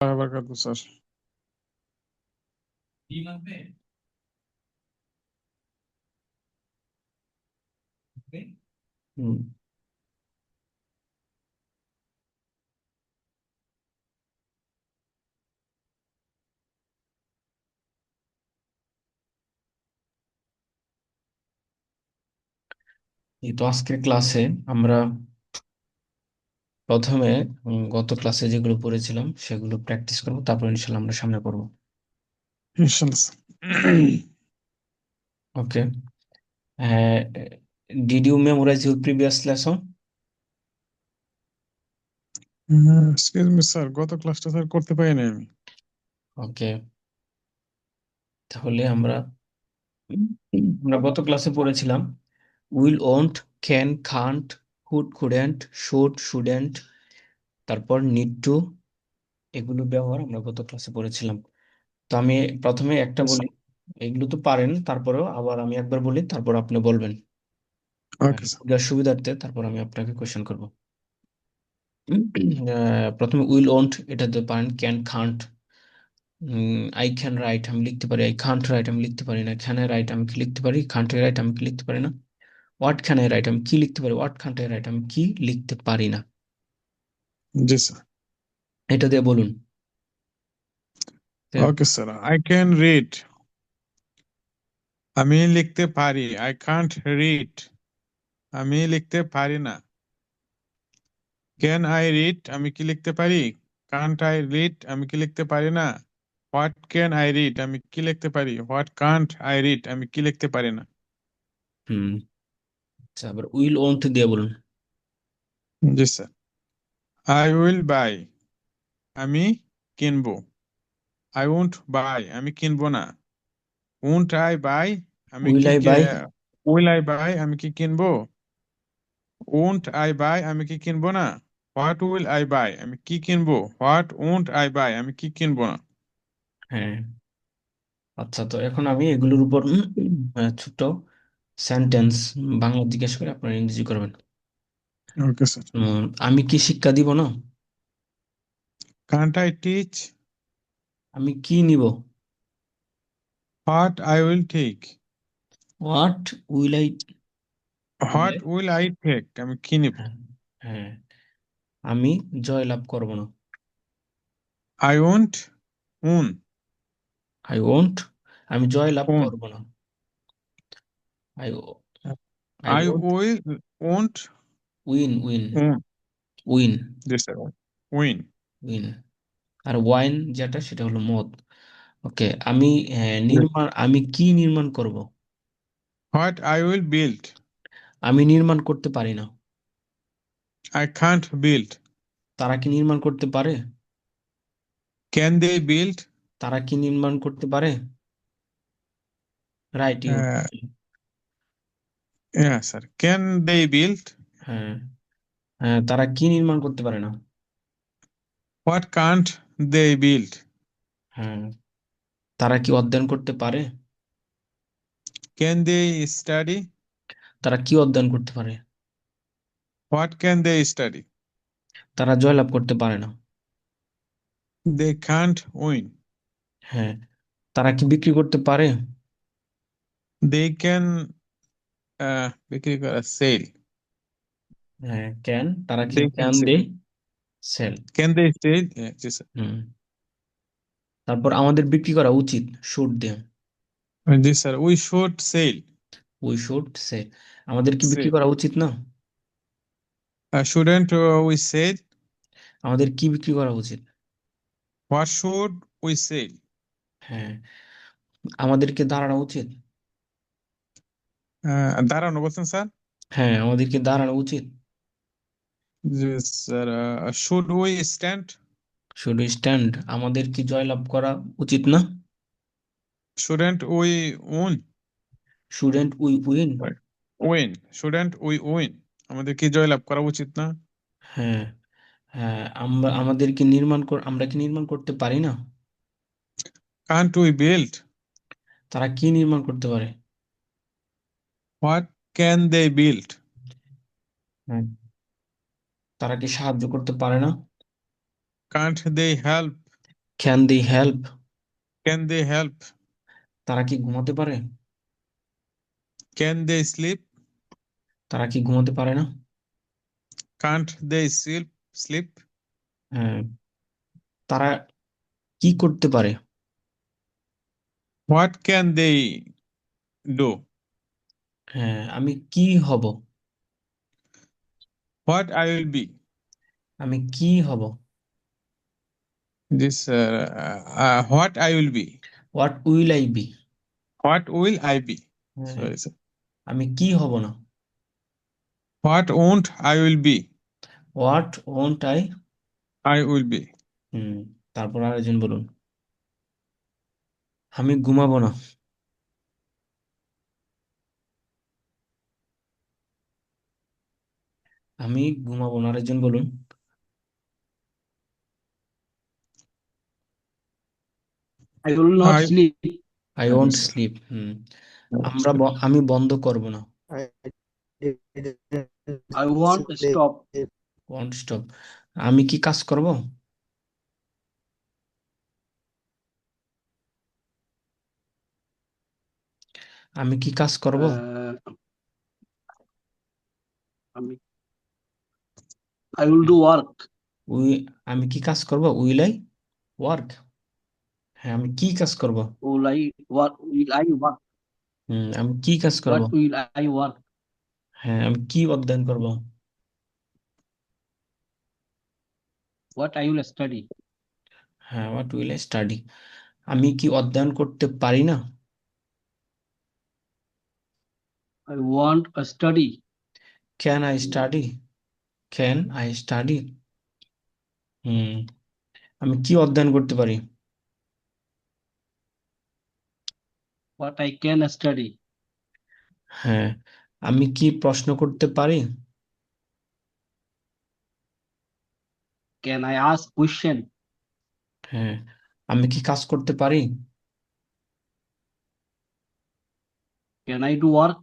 বারাকাতুহু স্যার। হুম। এই তো আজকের ক্লাসে আমরা প্রথমে গত ক্লাসে যেগুলো পড়েছিলাম সেগুলো প্র্যাকটিস করবো, তারপর ইনশাল্লাহ আমরা সামনে পড়বো। ইনশাল্লাহ sir. Okay. Did you memorize your previous lesson? Excuse me sir, গত ক্লাসটা স্যার করতে পারিনি আমি। ওকে, তাহলে আমরা আমরা গত ক্লাসে পড়েছিলাম will, won't, can, can't, could, couldn't, should, shouldn't, তারপর নিড টু, এগুলো ব্যবহার আমরা গত ক্লাসে পড়েছিলাম। তো আমি প্রথমে একটা বলি, এগুলো তো পারেন, তারপরেও আবার আমি একবার বলি, তারপর আপনি বলবেন। Okay sir. বুঝার সুবিধার্থে তারপর আমি আপনাকে কোয়েশ্চেন করব। প্রথমে উইল, ওন্ট এটা তো পারেন। Can, can't, I can write আমি লিখতে পারি, আই খান্ট রাইট আমি লিখতে পারি না। ক্যান আই রাইট আমি কি লিখতে পারি, খান্ট আই রাইট আমি কি লিখতে পারি না। হোয়াট ক্যান আই রাইট আমি কি লিখতে পারি, হোয়াট খান্ট আই রাইট আমি কি লিখতে পারি না। জি স্যার। এটা দিয়ে বলুন। তো okay sir. I can read, আমি লিখতে পারি। আই কান্ট রিড, আমি লিখতে পারি না। ক্যান আই রিড, আমি কি লিখতে পারি। কান্ট আই রিড, আমি কি লিখতে পারি না। হোয়াট ক্যান আই রিড, আমি কি লিখতে পারি। হোয়াট কান্ট আই রিড, আমি কি লিখতে পারি না। হুম, আচ্ছা, আবার উইল, ওন্ট দিয়ে বলুন। জি স্যার। আই উইল বাই, আমি কিনবো। আই ওন্ট বাই, আমি কিনবো না। ওন্ট আই বাই, আমি উইল কি I buy, will I buy, আমি কি কিনবো। ওন্ট আই বাই, আমি কি কিনবো না। হোয়াট উইল আই বাই, আমি কি কিনবো। হোয়াট ওন্ট আই বাই, আমি কি কিনবো না। হ্যাঁ। আচ্ছা, তো এখন আমি এগুলোর উপর ছোট্ট সেন্টেন্স বাংলা জিজ্ঞেস করে আপনারা ইংরেজি করবেন। Okay sir. আমি কি শিক্ষা দিব না। কান্ট আই টিচ, আমি কি নিব। What I will take. What will I. What will I take, আমি কি নিব। হ্যাঁ, হ্যাঁ। আমি জয় লাভ করব না। আই ওন্ট উন, আই ওন্ট, আমি জয় লাভ উন। করব না। I I I won't will won't win, win, উন। উইন, জি স্যার। উইন। উইন। আর ওয়াইন যেটা সেটা হলো মদ। ওকে, আমি নির্মাণ, আমি কি নির্মাণ করব। হোয়াট আই উইল বিল্ড, আমি নির্মাণ করতে পারি না। I can't build. তারা কি নির্মাণ করতে পারে। ক্যান দে বিল্ড, তারা কি নির্মাণ করতে পারে। Right, you. হ্যাঁ স্যার। ক্যান দে বিল্ড, হ্যাঁ, হ্যাঁ, তারা কি নির্মাণ করতে পারে না। What can't they build. হ্যাঁ, তারা কি অধ্যয়ন করতে পারে। ক্যান দে স্টাডি, তারা কি অধ্যয়ন করতে পারে। What can they study. তারা জয়লাভ করতে পারে না। দে কান্ট উইন, হ্যাঁ, তারা কি বিক্রি করতে পারে। দে ক্যান বিক্রি করা সেল, হ্যাঁ, ক্যান, তারা কি they can can sell. They sell. Can they sell, জি স্যার। হুম, তারপর আমাদের বিক্রি করা উচিত, শুড দে। জি sir. We should sell, we should say, আমাদের কি বিক্রি সেল। করা উচিত না। শুডেন্ট উই সেল, আমাদের কি বিক্রি করা উচিত। What should we sell. হ্যাঁ, আমাদেরকে দাঁড়ানো উচিত। দাঁড়ানো বলছেন স্যার। হ্যাঁ, আমাদেরকে দাঁড়ানো উচিত। জি sir. Should we stand, should stand, আমাদের কি জয়লাভ করা উচিত না। Shouldn't we win. Shouldn't we win. Win, shouldn't we win, আমাদের কি জয়লাভ করা উচিত না। হ্যাঁ, হ্যাঁ, আমরা আমরা কি নির্মাণ করতে পারি না। কান্ট উই বিল্ড, তারা কি নির্মাণ করতে পারে। What can they build. হ্যাঁ, তারা কি সাহায্য করতে পারে না। Can't they help, can they help? Can they help? তারা কি ঘুমাতে পারে? Can they sleep? তারা কি ঘুমাতে পারে না? Can't they sleep? হ্যাঁ, তারা কি করতে পারে? What can they do? হ্যাঁ, আমি কি হব? What I will be? আমি কি হব? This what I will be? What will I be? What will I be? হ্যাঁ, Sorry, sir. আমি কি হব না? What won't I will be? What won't I? I will be. হুম, তারপর আরেকজন বলুন। আমি ঘুমাবো না। আমি ঘুমাবো না, আরেকজন বলুন। I will not I sleep. I won't sleep. হুম, আমি বন্ধ করব না। I didn't I won't sleep. stop. Won't stop. আমি কি কাজ করব? আমি কি কাজ করব? আমি- I will do work. We আমি কি কাজ করব? Will I work? হ্যাঁ, আমি কি কাজ করব? Will I work? Will I work? আমি কি কাজ করব? What will I work? হ্যাঁ, আমি কি অধ্যয়ন করব? What I will study? হ্যাঁ, হোয়াট উইল আই স্টাডি? আমি কি অধ্যয়ন করতে পারি না? I want a study. Can I study? Can I study? হুম, আমি কি অধ্যয়ন করতে পারি? What I can study. হ্যাঁ, আমি কি প্রশ্ন করতে পারি? Can I ask question? হ্যাঁ, আমি কি কাজ করতে পারি? Can I do work?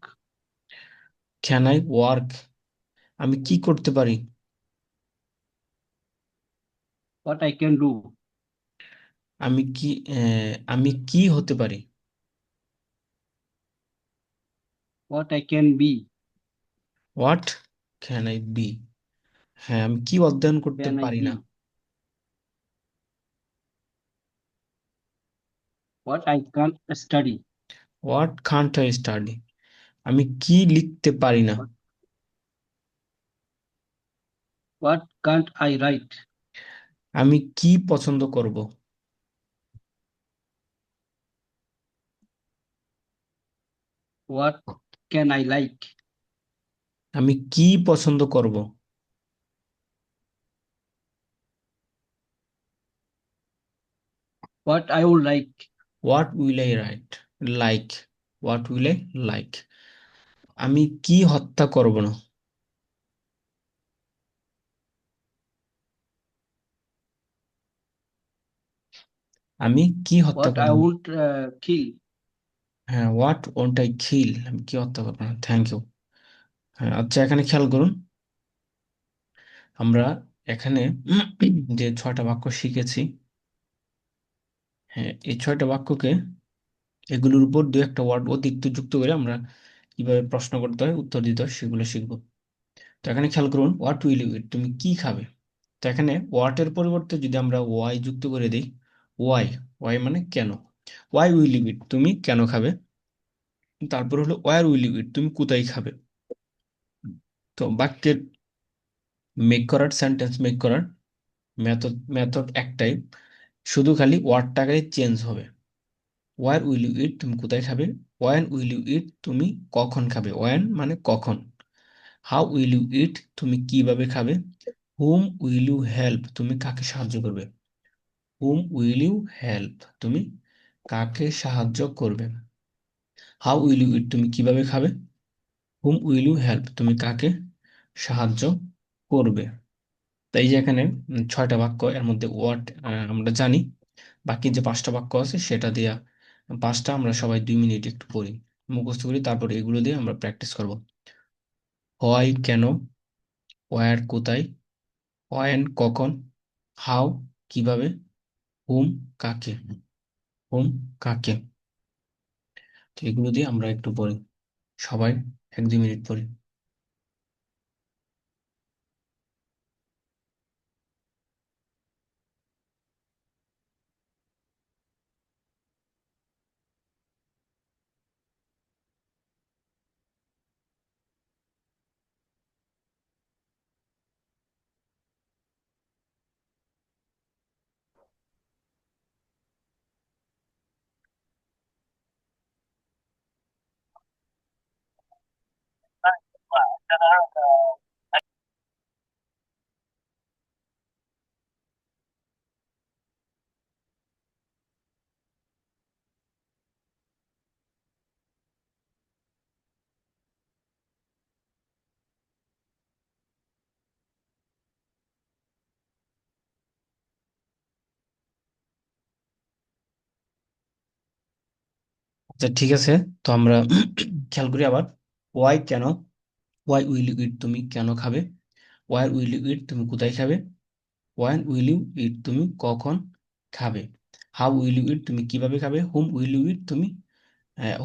Can I work? আমি কি করতে পারি? What I can do? আমি কি হতে পারি? What I can be? What can I be? হ্যাঁ, আমি কি অধ্যয়ন করতে Can I পারি be? না? What I can't study. What Kant I study? আমি কি লিখতে পারি না? What can't I write? আমি কি পছন্দ করব? What can I like? আমি কি পছন্দ করব? What I would like? What will I right like? What will I like? আমি কি হত্যা করব না? আমি কি হত্যা What I করব না? would kill? হ্যাঁ, হোয়াট ওন্ট আই কিল? আমি কি হত্যা করব না। Thank you. হ্যাঁ, আচ্ছা, এখানে খেয়াল করুন। আমরা এখানে যে 6টা বাক্য শিখেছি, হ্যাঁ, এই 6টা বাক্যকে এগুলোর উপর দু একটা ওয়ার্ড অতিরিক্ত যুক্ত করে আমরা কিভাবে প্রশ্ন করতে হয়, উত্তর দিতে হয়, সেগুলো শিখবো। তো এখানে খেয়াল করুন, হোয়াট উইল ইউ ইট? তুমি কি খাবে? তো এখানে হোয়াট এর পরিবর্তে যদি আমরা ওয়াই যুক্ত করে দিই, ওয়াই, ওয়াই মানে কেন। ওয়াই উইল ইউ ইট? তুমি কেন খাবে? তারপর হলো ওয়ার উইল ইউ ইট? তুমি কোথায় খাবে? তো বাক্যের মেক করার, সেন্টেন্স মেক করার মেথড মেথড একটাই, শুধু খালি ওয়ার্ডটাকে চেঞ্জ হবে। ওয়ার উইল ইউ ইট? তুমি কোথায় খাবে। ওয়ান উইল ইউ ইট? তুমি কখন খাবে। ওয়ান মানে কখন। হাউ উইল ইউ ইট? তুমি কিভাবে খাবে। হুম উইল ইউ হেল্প? তুমি কাকে সাহায্য করবে। হুম উইল ইউ হেল্প? তুমি কাকে সাহায্য করবে। হাউ উইল ইউ ইট? তুমি কিভাবে খাবে। হুম উইল ইউ হেল্প? তুমি কাকে সাহায্য করবে। তাই যে এখানে 6টা বাক্য, এর মধ্যে ওয়াট আমরা জানি, বাকি যে 5টা বাক্য আছে সেটা দিয়া 5টা আমরা সবাই 2 মিনিট একটু পড়ি, মুখস্থ করি, তারপর এগুলো দিয়ে আমরা প্র্যাকটিস করব। হোয়াই কেন, ওয়ার কোথায়, ওয়েন কখন, হাউ কিভাবে, হুম কাকে, হুম কাকে। তো এগুলো দিয়ে আমরা একটু পড়ি, সবাই 1-2 মিনিট পড়ি। আচ্ছা ঠিক আছে, তো আমরা খেয়াল করি আবার। ওয়াই কেন, ওয়াই উইল ইউ ইট তুমি কেন খাবে, ওয়ার উইল ইউ ইট তুমি কোথায় খাবে, ওয়ান উইল ইউ ইট তুমি কখন খাবে, হাউ উইল ইউ ইট তুমি কিভাবে খাবে, হুম উইল ইউ ইট তুমি,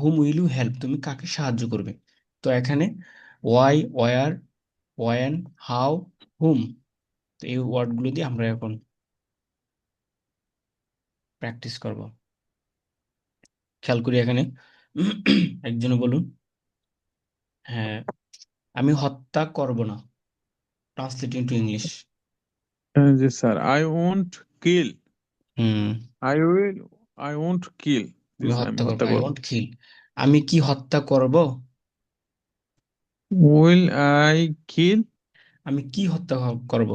হুম উইল ইউ হেল্প তুমি কাকে সাহায্য করবে। তো এখানে ওয়াই, ওয়ার, ওয়েন, হাউ, হুম, তো এই ওয়ার্ডগুলো দিয়ে আমরা এখন প্র্যাকটিস করব। খেয়াল করি এখানে একজনে বলুন, হ্যাঁ আমি হত্যা করব না, translate into English. Yes, sir. I won't kill. Hmm, I won't kill. আমি This I'm হত্যা করবো, হত্যা আই করব। ওয়ান্ট কিল। আমি কি হত্যা করব, Will I kill? আমি কি হত্যা করব,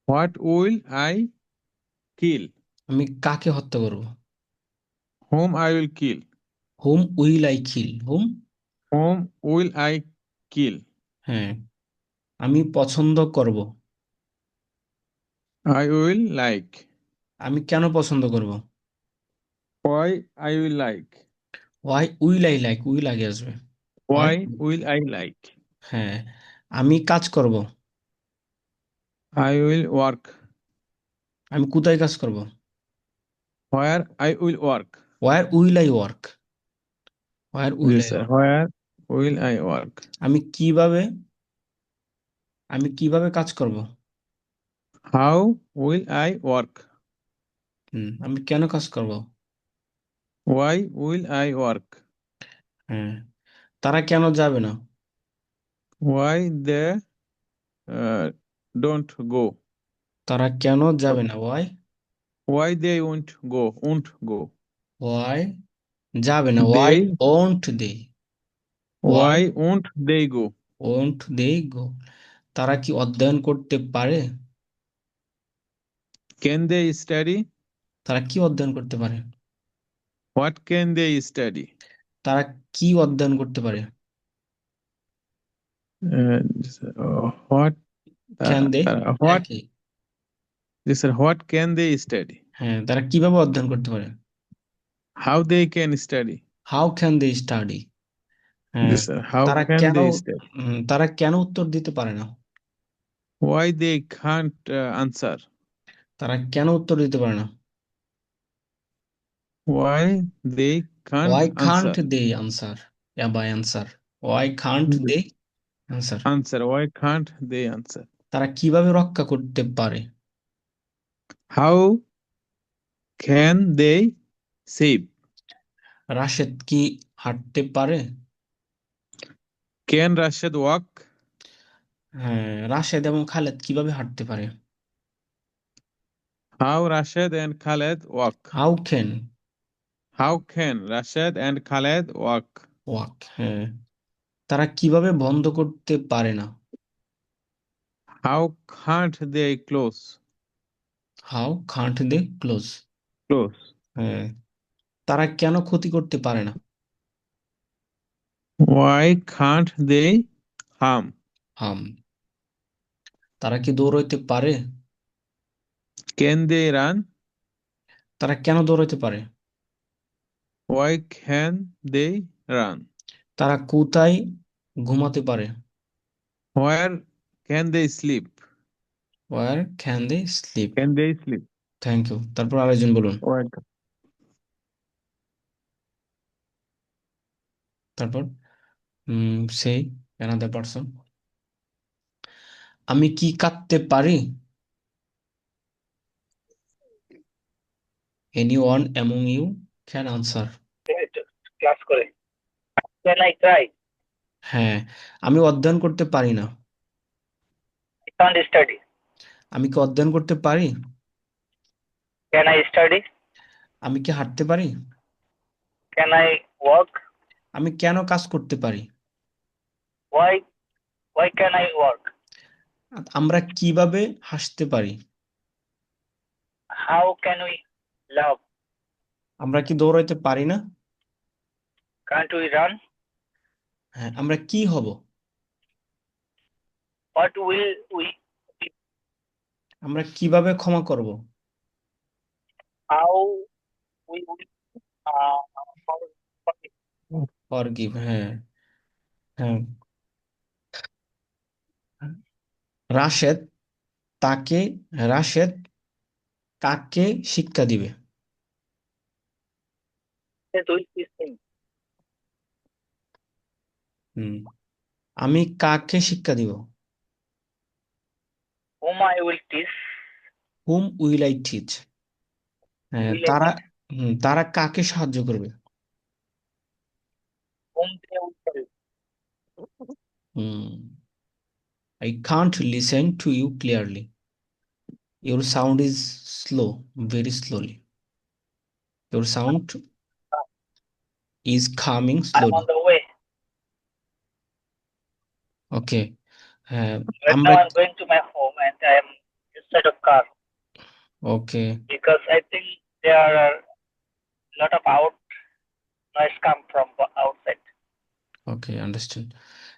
What will I kill? আমি কাকে হত্যা করব, Whom I will kill? Hmm will I kill, hmm, Whom will I kill? হ্যাঁ আমি পছন্দ করব, I will like. আমি কেন পছন্দ করব, Why I will like? Why will I like, will আগে আসবে, Y, Why will I like? হ্যাঁ আমি কাজ করব, I will work. আমি কোথায় কাজ করব, Where I will work. Where will I work, where will Yes, I sir. Work, Where will I work? আমি কিভাবে, আমি কিভাবে কাজ করব, How will I work? আমি কেন কাজ করব, Why will I work? হ্যাঁ তারা কেন যাবে না, Why they don't go? তারা কেন যাবে না, why, Why they won't go? Won't go? Why যাবে না, why They won't they, why why won't they go? Won't they go, তারা কি অধ্যয়ন করতে পারে, Can they study? তারা কি অধ্যয়ন করতে পারে, What can they study? তারা কি অধ্যয়ন করতে পারে, What ক্যান দে, what একই, this sir, what can they study? হ্যাঁ তারা কিভাবে অধ্যয়ন করতে পারে, How they can study? How can they study, হ্যাঁ This sir, how তারা can কেন, they study? তারা কেন উত্তর দিতে পারে না, Why they can't answer? তারা কেন উত্তর দিতে পারে না, Why they can't why can't answer? They answer, by answer, why can't they answer, Answer. Why can't they answer? তারা কিভাবে রক্ষা করতে পারে, How can they save? Rashed কি হাঁটতে পারে, Can Rashid walk? হ্যাঁ রাশেদ এবং খালেদ কিভাবে হাঁটতে পারে, How Rashid and Khaled walk? How can How can Rashid and Khaled walk? Walk, হ্যাঁ তারা কিভাবে বন্ধ করতে পারে না, How can't they close? How can't they close, Close. হ্যাঁ তারা কেন ক্ষতি করতে পারে না, Why can't they harm? হাম, তারা কি দৌড়াইতে পারে, Can they run? তারা কেন দৌড়াইতে পারে, Why can they run? তারা কোথায় ঘুমাতে পারে, Where can they sleep? Where can they sleep, Can they sleep? Thank you. তারপর আরেকজন বলুন। Welcome. তারপর সেই অ্যানাদার পারসন। আমি কি কাঁদতে পারি? Anyone among you can answer. Class করে ক্যান আই ট্রাই হ্যাঁ। আমি অধ্যয়ন করতে পারি না। আই কান্ট স্টাডি আমি কি অধ্যয়ন করতে পারি? ক্যান আই স্টাডি আমি কি হাঁটতে পারি? ক্যান আই ওয়ার্ক আমি কেন কাজ করতে পারি? Why why can I work আমরা কিভাবে হাসতে পারি? হাউ ক্যান উই লাভ আমরা কি দৌড়াইতে পারি না? কান্ট উই রান হ্যাঁ। আমরা কি হব? হোয়াট উইল উই আমরা কিভাবে ক্ষমা করব? How we will forgive. হ্যাঁ, হ্যাঁ। রাশেদ তাকে রাশেদ কাকে শিক্ষা দিবে? দুই সিস্টেম হুম আমি কাকে শিক্ষা দিব? whom I will teach hmm will I teach. হ্যাঁ। will I তারা teach তারা কাকে সাহায্য করবে? whom they will help hmm I can't listen to you clearly. Your sound is slow, very slowly. Your sound is coming I'm slowly. on the way okay. হ্যাঁ। right আমরা now I'm going to my home and I am inside of car okay, because I think there are a lot of out noise come from outside okay, understand.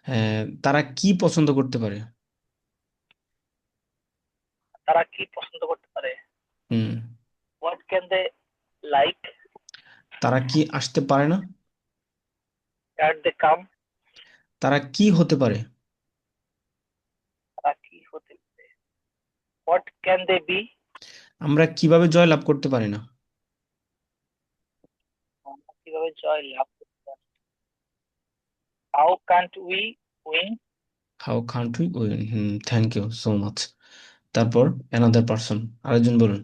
হ্যাঁ। তারা কি পছন্দ করতে পারে? তারা কি পছন্দ করতে পারে হুম what can they like তারা কি আসতে পারে না? can they come তারা কি হতে পারে? তারা কি হতে পারে what can they be আমরা কিভাবে জয়লাভ করতে পারি না? আমরা কিভাবে জয় লাভ করতে পারি how can't we win how can't we win. Thank you so much. তারপর অ্যানাদার পারসন, আরেকজন বলুন।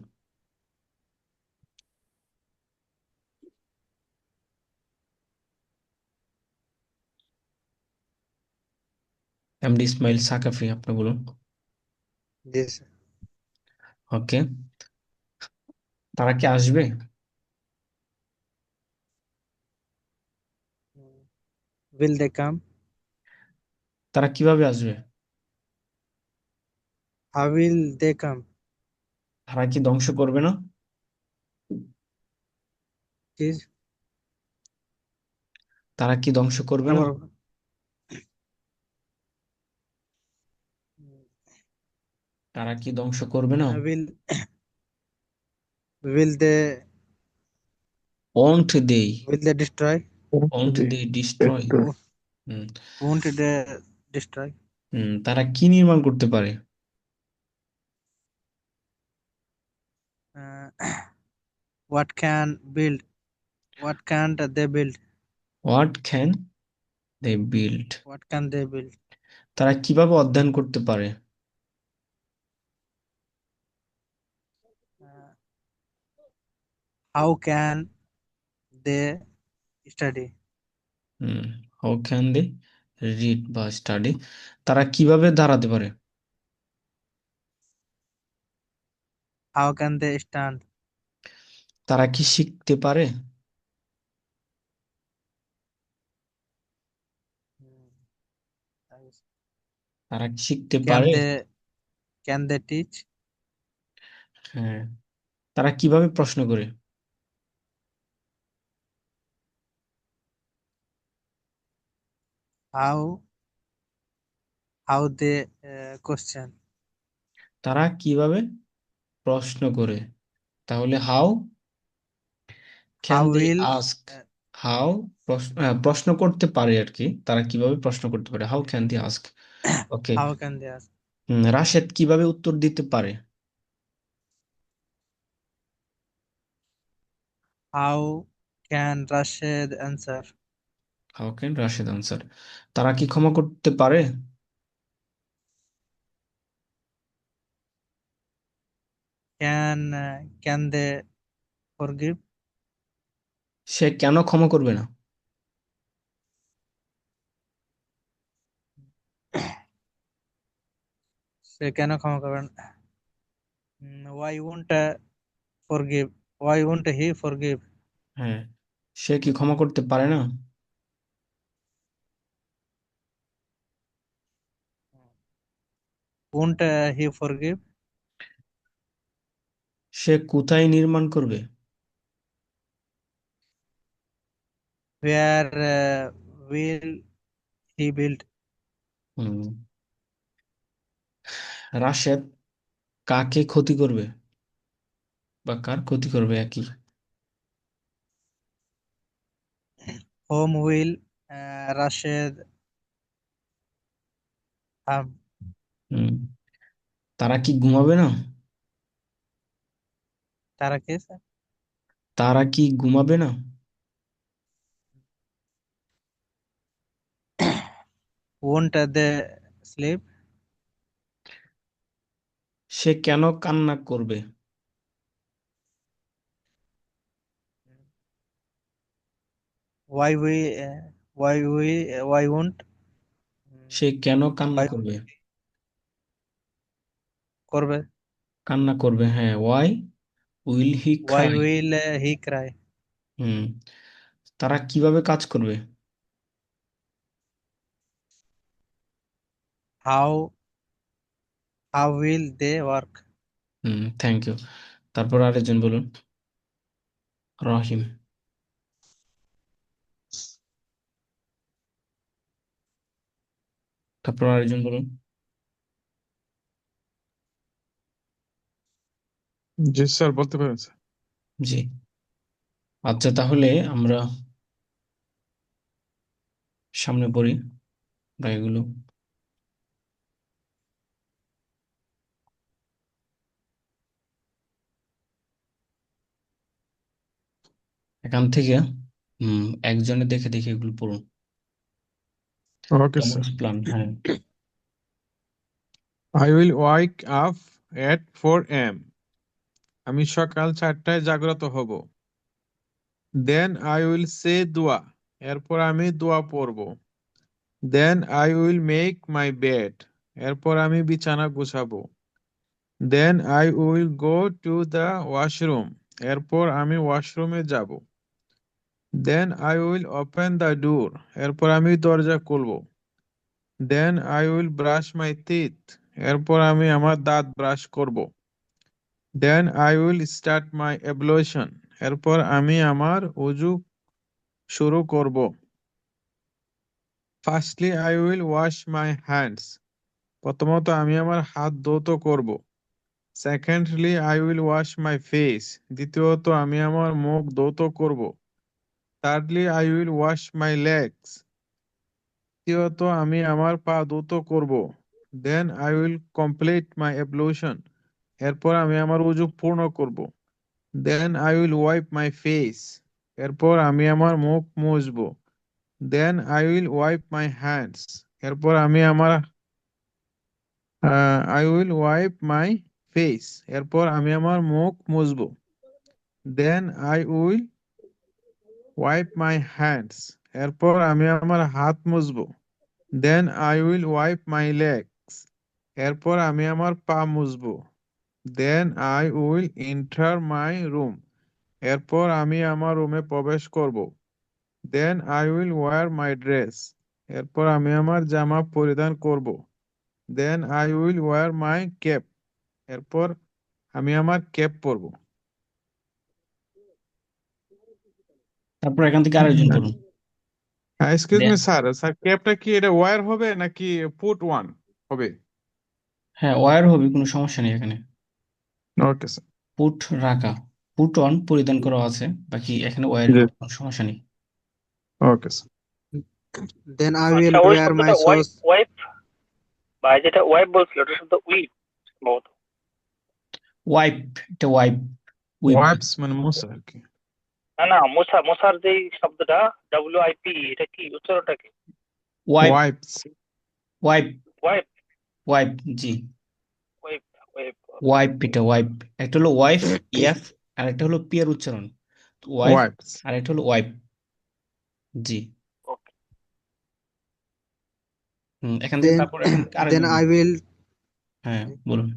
এমডি ইসমাইল সাকাফি, আপনি বলুন। Yes. ওকে। তারা কি আসবে? Will they come? তারা কিভাবে আসবে? How will they come? তারা কি ধ্বংস করবে না? Is তারা কি ধ্বংস করবে না? তারা কি ধ্বংস করবে না? Will they won't they destroy? Won't they destroy. Won't they destroy? তারা কি নির্মাণ করতে পারে? Uh, what can build? What can't they build? What can they build. What can they build? তারা কিভাবে অধ্যয়ন করতে পারে? Uh, how can they study? How can they read বা স্টাডি। তারা কিভাবে দাঁড়াতে পারে? How can they stand? তারা কি শিখতে পারে? তারা কি শিখতে Can পারে? they teach? হ্যাঁ। তারা কিভাবে প্রশ্ন করে? How they question? তারা কিভাবে প্রশ্ন করে? তাহলে how can How they will ask. How প্রশ্ন করতে পারে আর কি। তারা কিভাবে প্রশ্ন করতে পারে, how can they ask. Okay. how can they ask? Rashed কিভাবে উত্তর দিতে পারে? How can Rashid answer? How can Rashed answer? তারা কি ক্ষমা করতে পারে? Can they forgive? সে কেন ক্ষমা করবে না? সে কেন ক্ষমা করবেন? Why won't forgive? Why won't he forgive? হ্যাঁ, সে কি ক্ষমা করতে পারে না? Won't he forgive? সে কোথায় নির্মাণ করবে? Where will he build? হুম, রাশেদ কাকে ক্ষতি করবে বা কার ক্ষতি করবে একই? Whom will Rashid harm? হুম, তারা কি ঘুমাবে না? তারা কে স্যার? তারা কি ঘুমাবে না? Won't they sleep? সে কেন কান্না করবে? Why won't সে কেন কান্না why করবে? করবে? কান্না করবে, হ্যাঁ। Why will he Why cry? will he cry? হুম, তারা কিভাবে কাজ করবে? How will they work? Thank you. তারপর আরেকজন বলুন, রহিম। তারপর আরেকজন বলুন। জি স্যার, বলতে পারেন স্যার। জি, আচ্ছা, তাহলে আমরা সামনে পড়ি আমরা এগুলো। এখান থেকে একজনে দেখে দেখে এগুলো পড়ুন। ওকে কেমন স্যার। প্ল্যান? হ্যাঁ, I will wake up at 4 a.m. আমি সকাল 4টায় জাগ্রত হব। Then I will say dua. এরপর আমি দোয়া পড়ব। Then I will make my bed. এরপর আমি বিছানা গুছাবো। Then I will go to the washroom. এরপর আমি ওয়াশরুমে যাব। Then I will open the door. এরপর আমি দরজা খুলব। Then I will brush my teeth. এরপর আমি আমার দাঁত ব্রাশ করব। Then I will start my ablution. এরপর আমি আমার ওযু শুরু করব। Firstly, I will wash my hands. প্রথমত আমি আমার হাত ধৌত করব। Secondly, I will wash my face. দ্বিতীয়ত আমি আমার মুখ ধৌত করব। Thirdly, I will wash my legs. তৃতীয়ত আমি আমার পা ধৌত করব। Then I will complete my ablution. এরপর আমি আমার ওযু পূর্ণ করব। Then I will wipe my face. এরপর আমি আমার মুখ মুছব। Then I will wipe my hands. এরপর আমি আমার I will wipe my face. এরপর আমি আমার মুখ মুছব। Then I will wipe my hands. এরপর আমি আমার হাত মুছব। Then I will wipe my legs. এরপর আমি আমার পা মুছব। Then I will enter my room. এরপর আমি আমার রুমে প্রবেশ করব। Then I will wear my dress. এরপর আমি আমার জামা পরিধান করব। Then I will wear my cap. এরপর আমি আমার ক্যাপ পরব। তারপর এখান থেকে আরেকজন পড়ুন। Excuse me then sir, sir ক্যাপটা কি এটা ওয়্যার হবে নাকি পুট ওয়ান হবে? হ্যাঁ, ওয়ার হবে, কোনো সমস্যা নেই এখানে। Okay sir. পুট রাখা, পুট অন পরিধান করা আছে, বাকি এখানে ওয়ার জি, হবে, কোনো সমস্যা নেই। Okay sir. Then I আচ্ছা, will ওই wear my শব্দটা ওয়াইপ shoes. ওয়াইপ ভাই, যেটা ওয়াইপ বলছিল ওটা শব্দ উইপ সম্ভবত। ওয়াইপ, এটা ওয়াইপ, উইপ। ওয়াইপস মানে মুছা আর কি। না মোছার যে শব্দটা WIP, এটা কি উচ্চারণটা কি? Wipe Wipes. Wipe wipe wipe জি ওয়াইপ ওয়াইপ ওয়াইপ এটা ওয়াইপ একটা হলো ওয়াইফ ইএফ আর একটা হলো পি এর উচ্চারণ ওয়াইফ Wipes. আর একটা হলো ওয়াইপ জি ওকে। এখান থেকে Then তারপর এখান থেকে then আরেকজন I will হ্যাঁ বলুন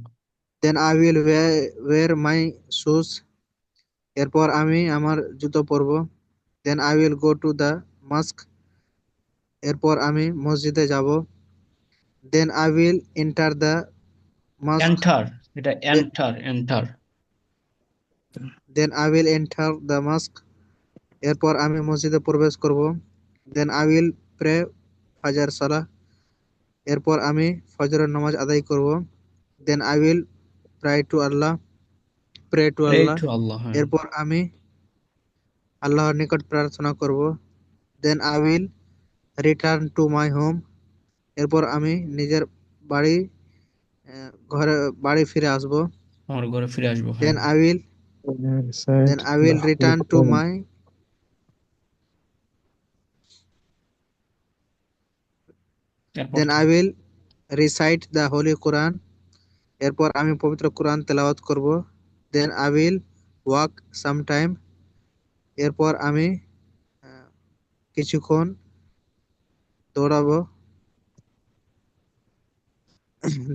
wear my shoes. এরপর আমি আমার জুতো পরবো। Then I will go to the mosque. এরপর আমি মসজিদে যাব। Then I will enter the mosque. Enter এটা Then, enter then I will enter the mosque. এরপর আমি মসজিদে প্রবেশ করব। Then I will pray ফাজর সালাহ। এরপর আমি ফজরের নামাজ আদায় করব। Then I will pray to Allah. Pray to Allah হ্যাঁ এরপর আমি আল্লাহর নিকট প্রার্থনা করব। Then I will return to my home. এরপর আমি নিজের বাড়ি বাড়ি ফিরে আসব। আমার ঘরে ফিরে আসবো হ্যাঁ Then I will Recite the Holy return to Quran. my এরপর then I will recite the Holy Quran. এরপর আমি পবিত্র কোরআন তেলাওয়াত করব। Then I will walk sometime. এরপর আমি কিছুক্ষণ দৌড়াবো।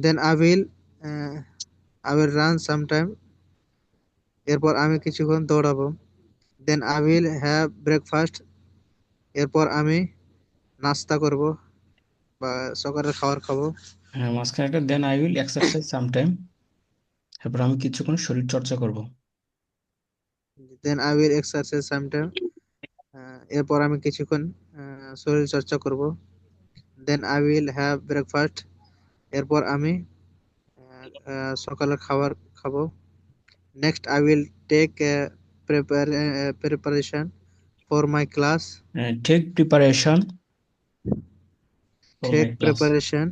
Then I will run sometime. এরপর আমি কিছুক্ষণ দৌড়াবো। Then I will have breakfast. এরপর আমি নাস্তা করব বা সকালের খাবার খাবো। হ্যাঁ মাঝখানে একটা then I will exercise sometime তারপর আমি কিছুক্ষণ শরীর চর্চা করব Then I will exercise sometime. এরপর আমি কিছুক্ষণ শরীর চর্চা করব। Then I will have breakfast. এরপর আমি সকালের খাবার খাবো। Next I will take preparation for my class. Take preparation for my Take class preparation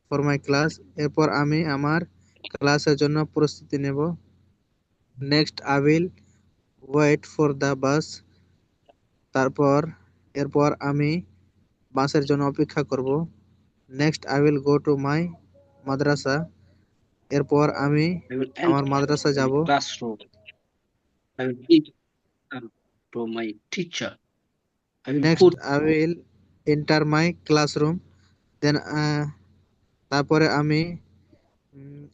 for my class. এরপর আমি আমার ক্লাসের জন্য প্রস্তুতি নেব। Next I will wait for the bus. এরপর আমি বাসের জন্য অপেক্ষা করব। Next I will go to my madrasa. এরপর আমি I will আমার enter মাদ্রাসা যাব। my classroom. I will eat to my teacher. I will Next put I will enter my classroom. Then তারপরে আমি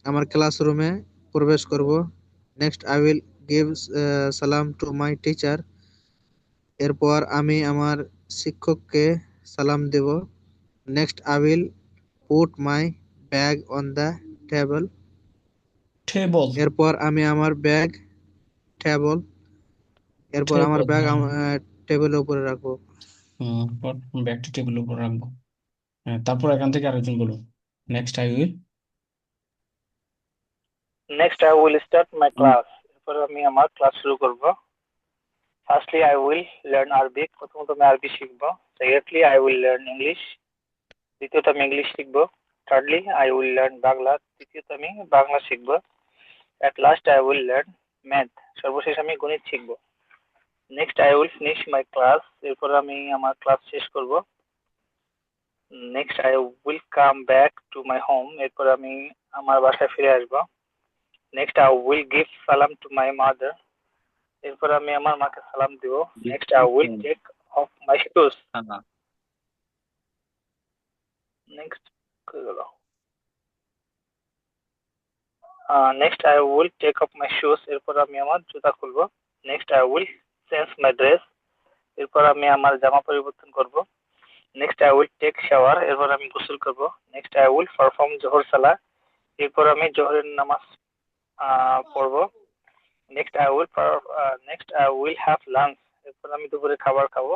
আমার ক্লাসরুমে প্রবেশ করব। Next I will give salam to my teacher. এরপর আমি আমার শিক্ষককে সালাম দেব। Next I will put my bag on the table. Table এরপর আমি আমার ব্যাগ টেবিলের উপরে রাখবো। ব্যাগটা টেবিলের উপর রাখবো হ্যাঁ তারপর এখান থেকে আরেকজন বলুন next I will next I will start my class. এরপর আমি আমার ক্লাস শুরু করব। Firstly I will learn Arabic, প্রথমত আমি আরবি শিখবো। Secondly I will learn English, দ্বিতীয়ত আমি ইংলিশ শিখবো। Thirdly I will learn Bangla, তৃতীয়ত আমি বাংলা শিখবো। At last I will learn math, সর্বশেষ আমি গণিত শিখবো। Next I will finish my class, এরপর আমি আমার ক্লাস শেষ করব। Next I will come back to my home, এরপর আমি আমার বাসায় ফিরে আসবো। নেক্সট আই উইল গিভ সালাম টু মাই মাদার, এরপর আমি আমার মাকে সালাম দিব। Next I will take off my shoes, next next I will take off my shoes, এরপর আমি আমার জুতা খুলবো। Next I will change my dress, এরপর আমি আমার জামা পরিবর্তন করব। Next I will take shower, এরপর আমি গোসল করব। নেক্সট আই উইল পারফর্ম জোহর সালাহ, এরপর আমি জোহরের নামাজ পড়ব। Next I will have lunch, এরপর আমি দুপুরে খাবার খাবো।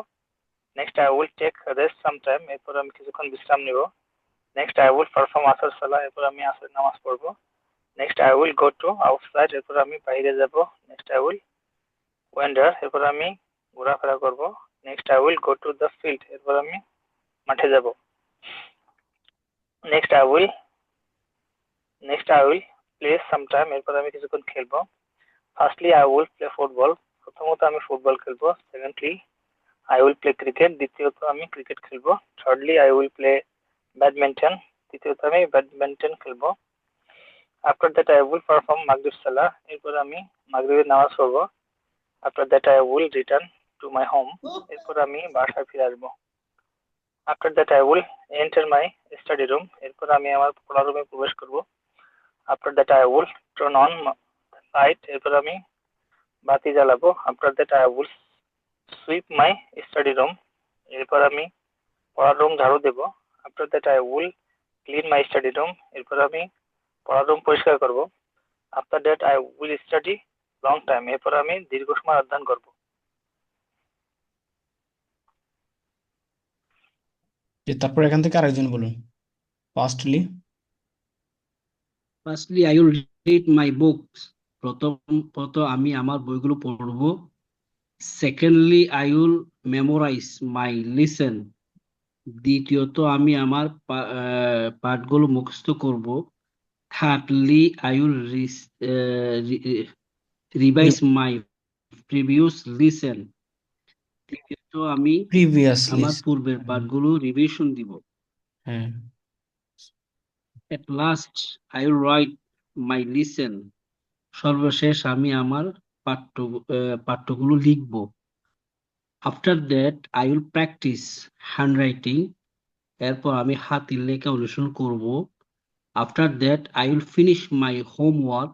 Next I will take rest sometime, এরপর আমি কিছুক্ষণ বিশ্রাম নিব। নেক্সট আই উইল পারফর্ম আসর সালাহ, এরপর আমি আসরের নামাজ পড়ব। Next I will go to outside, এরপর আমি বাইরে যাব। নেক্সট আই উইল ওয়ান্ডার, এরপর আমি ঘোরাফেরা করব। Next I will go to the field, এরপর আমি মাঠে যাব। Next I will play sometime, এরপর আমি কিছুক্ষণ খেলবো। Firstly I will play football, প্রথমত আমি ফুটবল খেলবো, secondly I will play cricket, দ্বিতীয়ত আমি ক্রিকেট খেলবো, thirdly I will play badminton, তৃতীয়ত আমি ব্যাডমিন্টন খেলবো। After that I will perform মাগরিব সালাহ, এরপর আমি মাগরিবের নামাজ পড়বো। After that I will return to my home, এরপর আমি বাসায় ফিরে আসবো। After that I will enter my study room, এরপর আমি আমার পড়ার রুমে প্রবেশ করব। After that I will turn on light, এরপর আমি বাতি জ্বালাবো। After that I will sweep my study room, এরপর আমি পড়ার রুম ঝাড়ু দেব। After that I will clean my study room, এরপর আমি পড়ার রুম পরিষ্কার করব। After that I will study long time, এরপর আমি দীর্ঘ সময় অধ্যয়ন করব। যে তারপর এখান থেকে আরেকজন বলুন। Firstly Firstly, I will read my books. প্রথমত আমি আমার বইগুলো পড়ব। Secondly, I will memorize my lesson. দ্বিতীয়ত আমি আমার পাঠগুলো মুখস্থ করব। Thirdly, I will revise my previous lesson. তৃতীয়ত আমি প্রিভিয়াসলি। আমার পূর্বের পাঠগুলো রিভিশন দিব। হ্যাঁ, At last, I will write my lesson. সর্বশেষ আমি আমার পাঠ্যগুলো লিখব। After that, I will practice handwriting. এরপর আমি হাতের লেখা অনুসরণ করব। After that, I will finish my homework.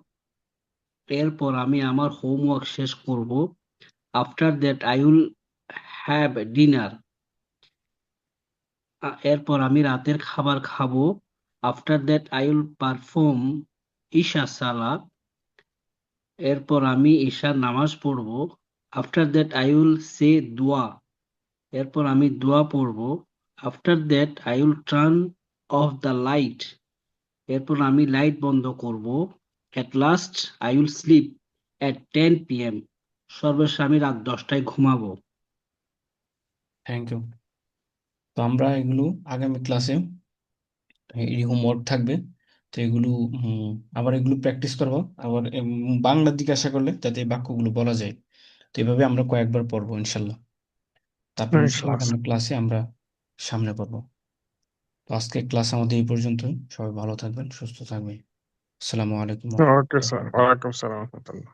এরপর আমি আমার হোমওয়ার্ক শেষ করব। After that, I will have dinner. এরপর আমি রাতের খাবার খাবো। After that, I will perform Isha Salah. এরপর আমি ঈশার নামাজ পড়ব। After that, I will say dua. এরপর আমি দোয়া পড়ব। After that, I will turn off the light. এরপর আমি লাইট বন্ধ করব। At last, I will sleep at 10 p.m. সর্বশেষ আমি রাত 10টায় ঘুমাবো। Thank you. তো আমরা এগুলো আগামী ক্লাসে এই হোমওয়ার্ক থাকবে, তো এগুলো আবার এগুলো প্র্যাকটিস করবো, আবার বাংলা জিজ্ঞাসা করলে যাতে এই বাক্যগুলো বলা যায়। তো এভাবে আমরা কয়েকবার পড়বো ইনশাল্লাহ। তারপর ইনশাল্লাহ আগামী ক্লাসে আমরা সামনে পড়বো। তো আজকে ক্লাস আমাদের এই পর্যন্তই। সবাই ভালো থাকবেন, সুস্থ থাকবেন। আসসালামু আলাইকুম। ওকে স্যার, ওয়ালাইকুম সালাম রহমতুল্লাহ।